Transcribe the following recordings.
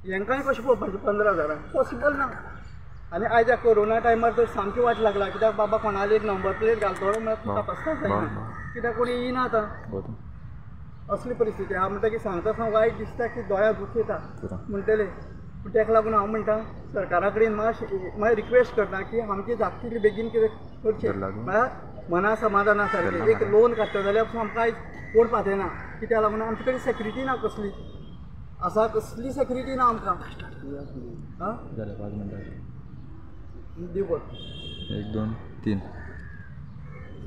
हेंकांय कशें पळोवपाचें 15,000 पॉसिबल ना। आनी आयज ह्या कोरोना टायमार तर सामकी वाट लागला, कित्याक बाबा कोणाली एक नंबर प्लेट घालतलो म्हळ्यार तपासपाक जायना, कित्याक कोणी येयना आतां। असली परिस्थिती हांव म्हणटा की सांगता आसतना वायट दिसता की दोळ्यांक दूख येता म्हणटले। पूण तेका लागून हांव म्हणटा सरकारा कडेन मातशें रिक्वेस्ट करता की आमची जाता तितली बेगीन कितें करचें, म्हळ्यार मना समाधाना सारकें एक लोन काडटा जाल्यार आमकां आयज कोण पावना, कित्याक लागून आमचे कडेन सेक्युरिटी ना कसली आसा, कसली सेक्युरिटी ना आमकां। दिव 1 2 3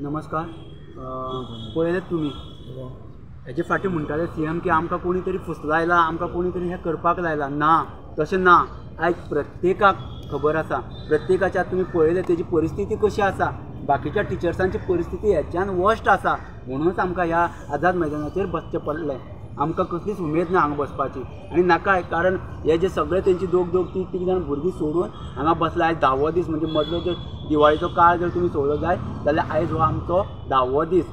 नमस्कार। पळयलें तुमी हेजे फाटीं म्हणटाले सीएम की आमकां कोणी तरी फुसलायला, आमकां कोणी तरी हें करपाक लायला। ना, तशें ना। आयज प्रत्येकाक खबर आसा, प्रत्येकाच्या तुमी पळयलें तेजी परिस्थिती कशी आसा, बाकीच्या टिचर्सांची परिस्थिती हेच्यान वर्स्ट आसा, म्हणूनच आमकां ह्या आझाद मैदानाचेर बसचें पडलें। आमकां कसलीच उमेद ना हांगा बसपाची आनी नाकाय, कारण हे जे सगळे तेंची 2-3 जाण भुरगीं सोडून हांगा बसला। आयज 10वो दीस, म्हणजे मदलो जर दिवाळीचो काळ जर तुमी सोडलो जाय जाल्यार आयज हो आमचो 10वो दीस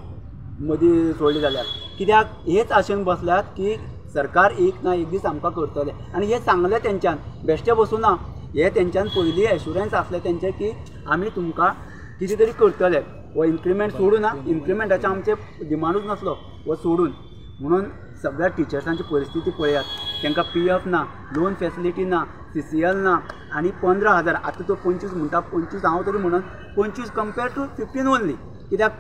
मदीं सोडले जाल्यार। कित्याक हेच आशेन बसल्यात की सरकार एक ना एक दीस आमकां करतले, आनी हें सांगलें तेंच्यान, बेश्टें बसूना। हे तेंच्यान पयलीं एश्युरन्स आसलें तेंचें की आमी तुमकां कितें तरी करतले, हो इन्क्रिमेंट सोडून ना, इन्क्रिमेंटाचें आमचें डिमांडूच नासलो हो सोडून। म्हणून सगळ्या टिचर्सांची परिस्थिती पळयात, तांकां PF ना, लोन फॅसिलिटी ना, CCL ना, आनी 15,000 आतां तो 25 म्हणटा, 25 हांव तरी म्हणून 25 कंपेर टू 15 ओन्ली, कित्याक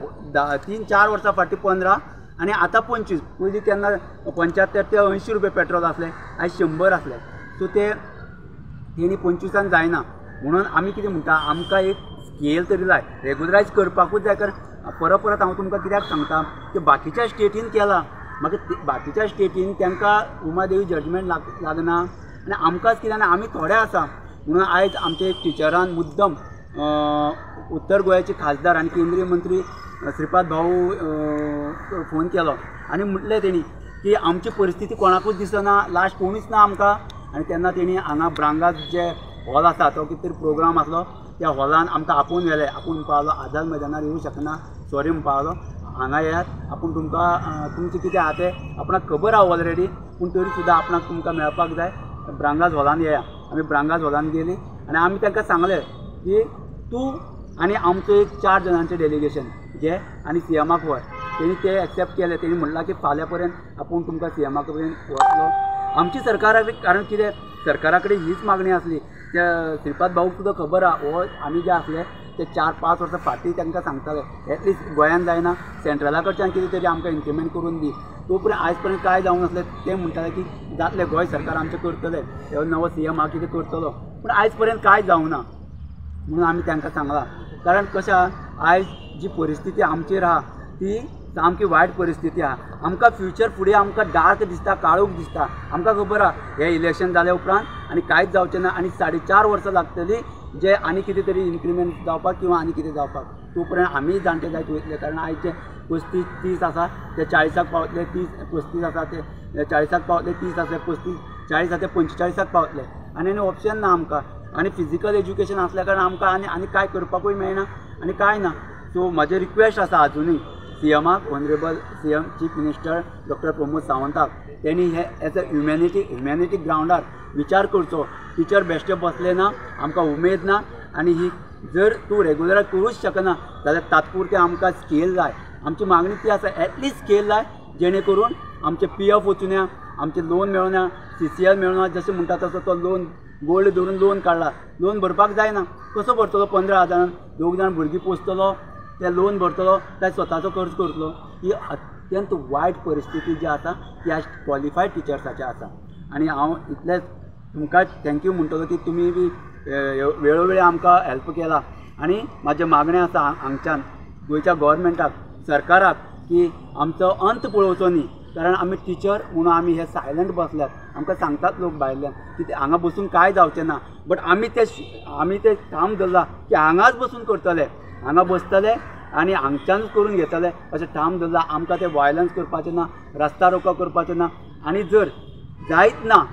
3-4 वर्सां फाटीं 15 आनी आतां 25। पयलीं तेन्ना 75 ते 80 रुपया पेट्रोल आसलें, आयज 100 आसलें। सो तेणी 25 जायना, म्हणून आमी कितें म्हणटा, आमकां एक स्केल तरी जाय, रेगुलरायज करपाकूच जाय। कारण परत हांव तुमकां कित्याक सांगता की बाकीच्या स्टेटीन केलां, म्हाका बाकीच्या स्टेटीन तांकां उमादेवी जजमेंट लागना आनी आमकांच कित्याक आमी थोडे आसा। म्हणून आयज आमचे एक टिचरान मुद्दम उत्तर गोंयाचे खासदार आनी केंद्रीय मंत्री श्रीपाद भाऊ फोन केलो आनी म्हटलें तेणी की आमची परिस्थिती कोणाकूच दिसना, लास्ट कोणूच ना आमकां। आनी तेन्ना तेणी हांगा ब्रांगात जे हॉल आसा तो कितें तरी प्रोग्राम आसलो, त्या हॉलान आमकां आपोवन व्हेलें। आपूण पावलो, आझाद मैदानार येवं शकना, सॉरी म्हूण पावलो, हांगा येयात, आपूण तुमकां तुमचें कितें आहा तें आपणाक खबर आहा ऑलरेडी, पूण तरी सुद्दां आपणाक तुमकां मेळपाक जाय, ब्रांगाज हॉलान येया। आमी ब्रांगाज हॉलान गेलीं आनी आमी तांकां सांगलें की तूं आनी आमचो एक 4 जाणांचें डेलिगेशन घे आनी CMाक व्हर। तेणी ते एक्सेप्ट केलें। तेणी म्हणलां की फाल्यां पर्यंत आपूण तुमकां CMा कडेन वतलो। आमची सरकारा, कारण कितें सरकारा कडेन हीच मागणी आसली, त्या श्रीपाद भाऊक सुद्दां खबर आहा, हो आमी जे आसले ते 4-5 वर्सां फाटीं तांकां सांगताले एटलिस्ट गोंयान जायना, सेंट्रला कडच्यान कितें तरी आमकां इन्क्रिमेंट करून दी। तो पर्यंत आयज पर्यंत कांय जावं नासलें। ते म्हणटाले की जातलें, गोंय सरकार आमचें करतलें, हो नवो CM हा कितें करतलो, पूण आयज पर्यंत कांय जावं ना। म्हणून आमी तांकां सांगलां, कारण कशें आहा, आयज जी परिस्थिती आमचेर आहा ती सामकी वायट परिस्थिती आहा। आमकां फ्युचर फुडें आमकां डार्क दिसता, काळोख दिसता। आमकां खबर आहा हें इलेक्शन जाल्या उपरांत आनी कांयच जावचें ना, आनी 4.5 वर्सां लागतलीं जे आनी कितें तरी इन्क्रिमेंट जावपाक किंवा आनी कितें जावपाक। तो पर्यंत आमी जाणटे जायत वयतले, कारण आयचे 35-30 आसा ते 40 पावतले, 35 आसा ते 40 पावतले, 30 आसा 35, 40 आसा ते 45 पावतले, आनी ऑप्शन ना आमकां। आनी फिजिकल एज्युकेशन आसल्या कारण आमकां आनी कांय करपाकूय मेळना आनी कांय ना। सो म्हजें रिक्वेस्ट आसा अजुनूय CMाक, honourable CM chief minister doctor Pramod सावंताक, त्यांनी हे एज अ ह्युमॅनिटी ग्राउंडार विचार करचो। टिचर बेश्टे बसले ना, आमकां उमेद ना, आनी ही जर तूं रेगुलर करूंच शकना जाल्यार तात्पुरतें आमकां स्केल जाय। आमची मागणी ती आसा, एटलिस्ट स्केल जाय, जेणे करून आमचे PF वचून, आमचे लोन मेळना, CCL मेळना। जशें म्हणटा तसो तो लोन गोल्ड धरून लोन काडला, लोन भरपाक जायना, कसो भरतलो? 15,000 2 जाण भुरगीं पोसतलो, ते लोन भरतलो काय स्वताचो खर्च करतलो? ही अत्यंत वायट परिस्थिती जी आसा ती आज क्वॉलिफायड टिचर्साची आसा। आनी हांव इतलेंच तुमकां थँक्यू म्हणटलो की तुमी बी वेळोवेळी आमकां हेल्प केला। आनी म्हाजे मागणें आसा हांगच्यान गोंयच्या गव्हर्मेंटाक, सरकाराक, की आमचो अंत पळोवचो न्ही, कारण आमी टिचर म्हणून आमी हे सायलंट बसल्यात। आमकां सांगतात लोक भायल्यान की हांगा बसून कांय जावचें ना, बट आमी ते ठाम धरला की हांगाच बसून करतले, हांगा बसतले आनी हांगच्यानूच करून घेतले अशें ठाम धरला। आमकां ते वायलन्स करपाचें ना, रस्ता रोको करपाचें ना। आनी जर जायत ना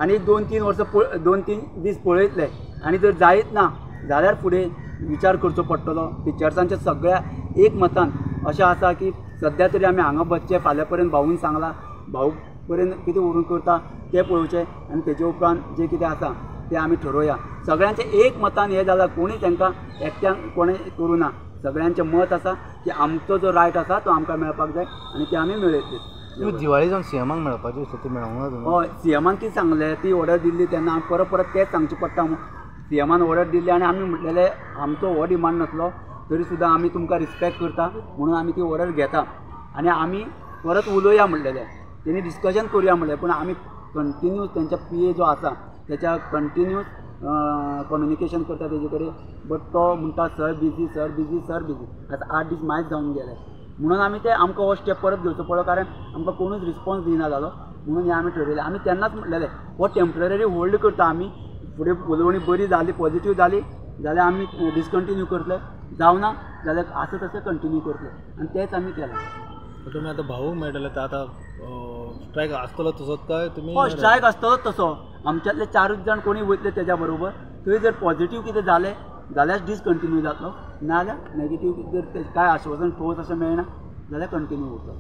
आनी 2-3 वर्सां 2-3 दीस पळयतले आनी जर जायत ना जाल्यार फुडें विचार करचो पडटलो। टिचर्सांच्या सगळ्या एक मतान अशें आसा की सद्या तरी आमी हांगा बसचे, फाल्यां पर्यंत भाऊन सांगला, भाऊ पर्यंत कितें व्हरून करता तें पळोवचें आनी तेजे उपरांत जें कितें आसा तें आमी ठरोवया. सगळ्यांचें एक मतान हें जालां, कोणी तांकां एकट्यांक कोणें करूं ना. सगळ्यांचें मत आसा की आमचो जो रायट आसा तो आमकां मेळपाक जाय आनी ते आमी मेळयतले. तुम्ही दिवाळी जावन सीएमाक मेळपाची ती मेळोंक ना तुम्ही? हय, सीएमान कितें सांगलें, ती ऑर्डर दिल्ली तेन्ना आमी परत परत तेंच सांगचें पडटा. सीएमान ऑर्डर दिल्ली आनी आमी म्हटलेलें आमचो हो डिमांड नासलो तरी सुद्दां आमी तुमकां रिस्पेक्ट करता म्हणून आमी ती ऑर्डर घेता आनी आमी परत उलोवया म्हणलेलें. तेणी डिस्कशन करुया म्हणलें, पूण आमी कंटिन्यूस तेंच्या PA जो आसा तेच्या कंटिन्यूस कम्युनिकेशन करता तेजे कडेन. बट तो म्हणटा sir busy sir busy sir busy. आतां 8 दीस मायज जावन गेले म्हणून आमी ते आमकां हो स्टेप परत घेवचो पडलो, कारण आमकां कोणूच रिस्पॉन्स दिना जालो. म्हणून हें आमी ठरयलें. आमी तेन्नाच म्हटलेलें हो टेम्पररी होल्ड करता आमी, फुडें उलोवणी बरी जाली पॉझिटीव जाली जाल्यार आमी डिसकंटिन्यू करतले, जावना जाल्यार आसा तशें कंटिन्यू करतले आनी तेंच आमी केलां. तुम्ही आता भाऊक मेळटले तर आता स्ट्रायक आसतलो तसोच काय तुम्ही? हो, स्ट्रायक आसतलो तसो. आमच्यातले 4 जाण कोणी वयतले तेज्या बरोबर. थंय जर पॉझिटीव कितें जालें जाल्यार डिसकंटिन्यू जातलो, नाजाल्यार नेगेटीव जर काय आश्वासन ठोस अशें मेळना जाल्यार कंटिन्यू उरतलो.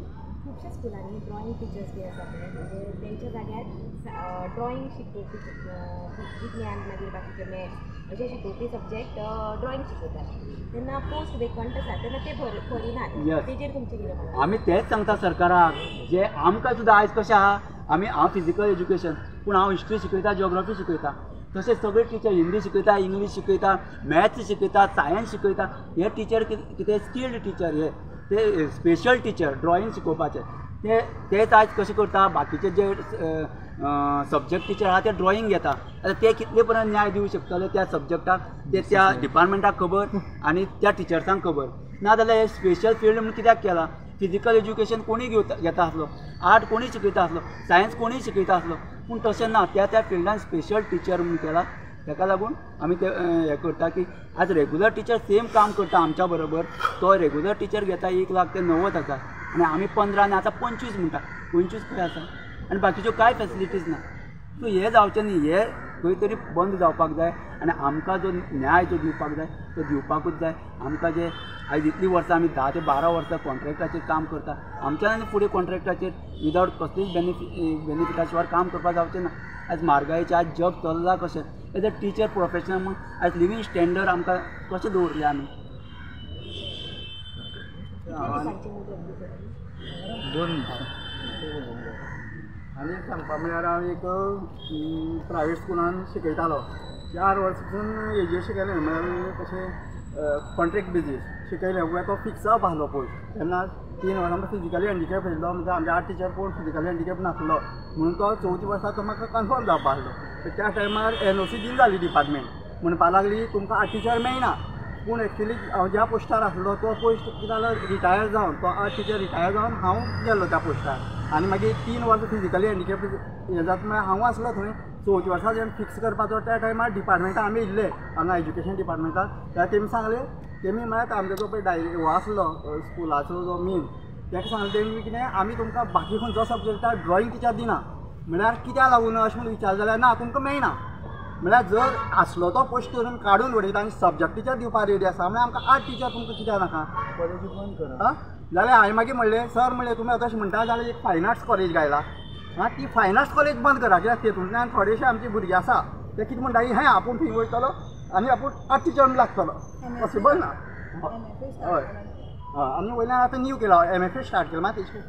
खुबश्या स्कुलांनी ड्रॉइंग टिचर्स बी आसा पळय, म्हणजे तेंच्या जाग्यार ड्रॉइंग शिकोवपी विज्ञान मागीर बाकीचे मॅथ्स अशे शिकोवपी सब्जेक्ट ड्रॉइंग शिकयतात. तेन्ना पोस्ट वेकंट आसा तेन्ना ते भरिनात. तेजेर तुमचें कितें म्हणटा? आमी तेंच सांगता सरकाराक, जे आमकां सुद्दां आयज कशें आहा, हांव फिजिकल एज्युकेशन पूण हांव हिस्ट्री शिकयता, जियोग्राफी शिकयता. तशें सगळे टिचर हिंदी शिकयता, इंग्लीश शिकयता, मॅथ्स शिकयता, सायन्स शिकयता. हे टिचर कितें स्किल्ड टिचर, हे ते स्पेशल टिचर ड्रॉइंग शिकोवपाचे तेच आयज कशें करता. बाकीचे जे सब्जेक्ट टिचर आहा ते ड्रॉइंग घेता. आतां ते कितले पर्यंत न्याय दिवंक शकतले त्या सब्जेक्टाक ते त्या डिपार्टमेंटाक खबर आनी त्या टिचर्सांक खबर ना. जाल्यार हे स्पेशल फिल्ड म्हणून कित्याक केला? फिजिकल एज्युकेशन कोणी घेता आसलो, आर्ट कोणी शिकयता आसलो, सायन्स कोणी शिकयता आसलो, पूण तशें ना. त्या फिल्डान स्पेशल टिचर म्हणून केला. ताका लागून आमी ते हें करता की आज रेगुलर टिचर सेम काम करता आमच्या बरोबर. तो रेगुलर टिचर घेता 1,90,000 आनी आमी 15 आनी आतां 25 म्हणटा. 25 खंय आसा आनी बाकीच्यो कांय फॅसिलिटीज ना. सो हें जावचें न्ही, हें खंय तरी बंद जावपाक जाय आनी आमकां जो न्याय जो दिवपाक जाय तो दिवपाकूच जाय. आमकां जे आयज इतलीं वर्सां आमी 10 ते 12 वर्सां कॉन्ट्रॅक्टाचेर काम करता, आमच्यान आनी फुडें कॉन्ट्रॅक्टाचेर विदावट कसलीच बेनिफिटा शिवाय काम करपाक जावचें ना. आयज म्हारगायेचें आज जग चल्लां कशें, एज अ टिचर प्रोफेशनल म्हणून आयज लिवींग स्टँडर्ड आमकां कशें दवरलें आमी. आनी सांगपा म्हळ्यार हांव एक प्रायवेट स्कुलान शिकयतालो. 4 वर्सां हेजेर शिकयलें, म्हळ्यार कशें कॉन्ट्रॅक्ट बेजीस शिकयलें. उपरांत तो फिक्स जावपा आसलो पोस्ट. तेन्ना 3 वर्सां फिजिकली हँडिकॅप आशिल्लो, म्हणजे आमचे आर्ट टिचर कोण फिजिकली हँडिकॅप नासलो म्हणून तो 4थी वर्सा तो म्हाका कन्फर्म जावपा आसलो. त्या टायमार NOC दिली जाली डिपार्टमेंट, म्हणपा लागली तुमकां आर्ट टिचर मेळना. पूण एक्चुली हांव ज्या पोस्टार आसलो तो पोस्ट कितें जालो, रिटायर जावन तो आर्ट टिचर रिटायर जावन हांव गेल्लो त्या पोस्टार. आनी मागीर 3 वर्सां फिजिकली हँडिकॅप हें जाता म्हळ्यार हांव आसलो थंय. 4थी वर्सा जेन्ना फिक्स करपाचो त्या टायमार डिपार्टमेंटान आमी येयल्ले हांगा एज्युकेशन डिपार्टमेंटान. जाल्यार तेमी सांगलें, तेमी म्हळ्यार आमचो जो पळय हो आसलो स्कुलाचो जो मेन, ताका सांगलें तेमी कितें आमी तुमकां बाकी खंयचो सब्जेक्टार ड्रॉइंग टिचर दिना. म्हळ्यार कित्याक लागून अशें म्हणून विचारलें जाल्यार ना तुमकां मेळना. म्हळ्यार जर आसलो तो पोस्ट करून काडून उडयता आनी सब्जेक्ट टिचर दिवपाक रेडी आसा म्हळ्यार आमकां आर्ट टिचर तुमकां कित्याक नाका कॉलेजी बंद करा. जाल्यार हांवें मागीर म्हणलें सर म्हणलें तुमी अशें म्हणटा जाल्यार एक फायन आर्ट्स कॉलेज गायला. ती फायन आर्ट्स कॉलेज बंद करा, कित्याक तेतूंतल्यान थोडेशे आमचे भुरगे आसा ते कितें म्हणटा हें आपूण थंय वयतलो आनी आपूण आर्ट टिचर लागतलो. पॉसिबल ना. हय आमी वयल्यान आतां न्यू केला, MFA स्टार्ट केला, मागीर तेजें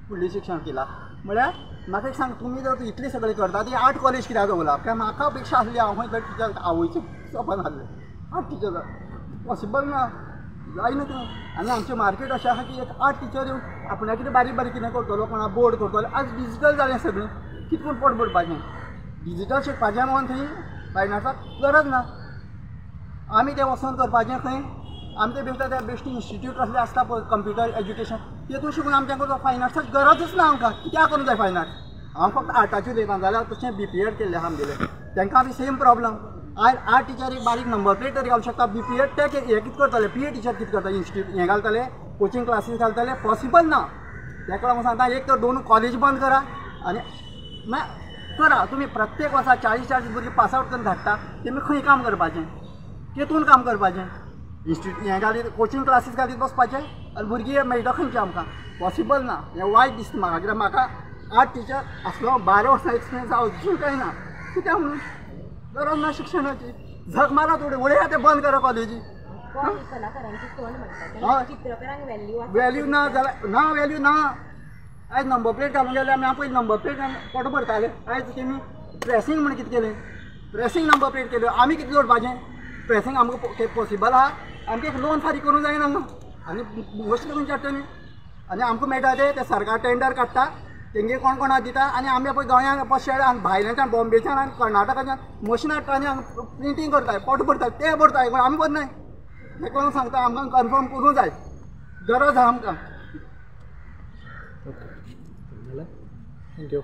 फुडलें शिक्षण केलां. म्हळ्यार म्हाका एक सांग, तुमी जर इतलें सगळें करता ती आर्ट कॉलेज कित्याक दवरला? कित्याक म्हाका अपेक्षा आसली हांव खंय तरी टिचर आवयचें सपन आसलें आर्ट टिचर. पॉसिबल ना, जायना तें. आनी आमचें मार्केट अशें आसा की एक आर्ट टिचर येवन आपणाक कितें बारीक बारीक कितें करतलो, कोणा बोर्ड करतलो. आज डिजिटल जालें सगळें, कितकून पोट भरपाचें. डिजिटल शिकपाचें म्हणून थंय फायन आर्ट्साक गरज ना. आमी तें वचोन करपाचें खंय आमचे बेश्टे त्या बेश्टे इन्स्टिट्यूट असले आसता पळय कंप्युटर एज्युकेशन, तेतून शिकून आमच्या फायन आर्ट्साक गरजच ना. आमकां कित्याक करूंक जाय फायन आर्ट्स? हांव फक्त आर्टाचें उलयतां. जाल्यार तशें BPED केल्लें आहा आमगेलें, तांकां बी सेम प्रॉब्लम. आर्ट टिचर एक बारीक नंबर प्लेट तरी घालूंक शकता. BPED ते हें कितें करतले, PA टिचर कितें करता, इन्स्टिट्यूट हें घालतले, कोचिंग क्लासीस घालतले. पॉसिबल ना. ताका लागून सांगता एक तर 2 कॉलेज बंद करा आनी करा. तुमी प्रत्येक वर्सा 40-40 भुरगीं पास आवट करून धाडटा, तेमी खंय काम करपाचें, केतून काम करपाचें. इन्स्टिट्यूट हें घालीत, कोचिंग क्लासीस घालीत बसपाचें आनी भुरगीं मेळटा खंयचें आमकां? पॉसिबल ना. हें वायट दिसता म्हाका, कित्याक म्हाका आर्ट टिचर आसलो 12 वर्सां एक्सपिरियन्स हांव अजून काही ना कित्याक म्हणून गरज ना शिक्षणाची झक मारा थोडी उडया ते बंद करा कॉलेजी कोण कलाकारांची कोण म्हणतात हय. तेन्ना चित्रकारांक व्हॅल्यू ना जाल्यार ना व्हॅल्यू ना आयज नंबर प्लेट घालूंक गेले आमी पयलीं नंबर प्लेट कोटो भरताले आयज तेमी प्रेसींग म्हण कितें केलें प्रेसींग नंबर प्लेट केल्यो आमी कितें जोडपाचें प्रेसींग आमकां पॉसिबल आहा आमकां एक लोन फारीक करूंक जायना हांगा आनी गोश्ट करून हाडटली आनी आमकां मेळटा ते सरकार टेंडर काडटा तेंगे कोण कोणाक दिता आनी आमी पळय गोंयान पश्चेड आनी भायल्याच्यान बॉम्बेच्यान आनी कर्नाटकाच्यान मशीन हाडटा आनी हांगा प्रिंटींग करताय पोट भरताय ते भरताय पूण आमी भरनाय हे कोण सांगता आमकां कन्फर्म करूंक जाय गरज आहा आमकां झालं थँक्यू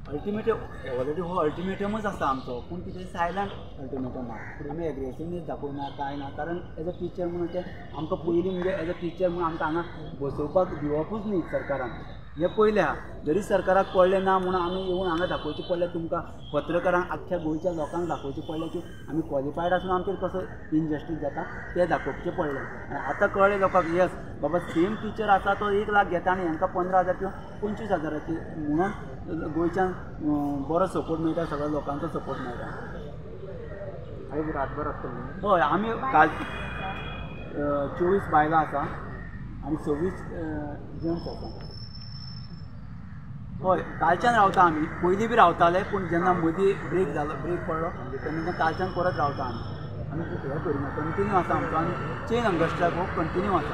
अल्टिमेट ऑलरेडी हो अल्टिमेटमच आसा आमचो पूण कितें सायलंट अल्टिमेटम आहा आमी एग्रेसिवनेस दाखोवना काय ना कारण एज अ टिचर म्हणून ते आमकां पयलीं म्हणजे एज अ टिचर म्हणून आमकां हांगा बसोवपाक दिवपूच न्ही सरकारान हे पयलें आहा जरी सरकाराक कळ्ळें ना म्हणून आमी येवन हांगा दाखोवचें पडलें तुमकां पत्रकारांक आख्ख्या गोंयच्या लोकांक दाखोवचें पडलें की आमी क्वॉलिफायड आसून आमचेर कसो इनजस्टीस जाता तें दाखोवचें पडलें आनी आतां कळ्ळें लोकांक येस बाबा सेम टिचर आसा तो 1 लाख घेता आनी हांकां 15,000 किंवा 25,000 म्हणून गोंयच्यान बरो सपोर्ट मेळटा सगळ्या लोकांचो सपोर्ट मेळटा आयज रातभर आसतलें हय आमी काल 24 बायलां आसा आनी 26 जेंट्स आसा हय कालच्यान रावता आमी पयलीं बी रावताले पूण जेन्ना मदीं ब्रेक पडलो तेन्ना कालच्यान परत रावता आमी हे करिना कंटिन्यू आसा आमचो आनी चेन हंगर स्ट्रायक हो कंटिन्यू आसा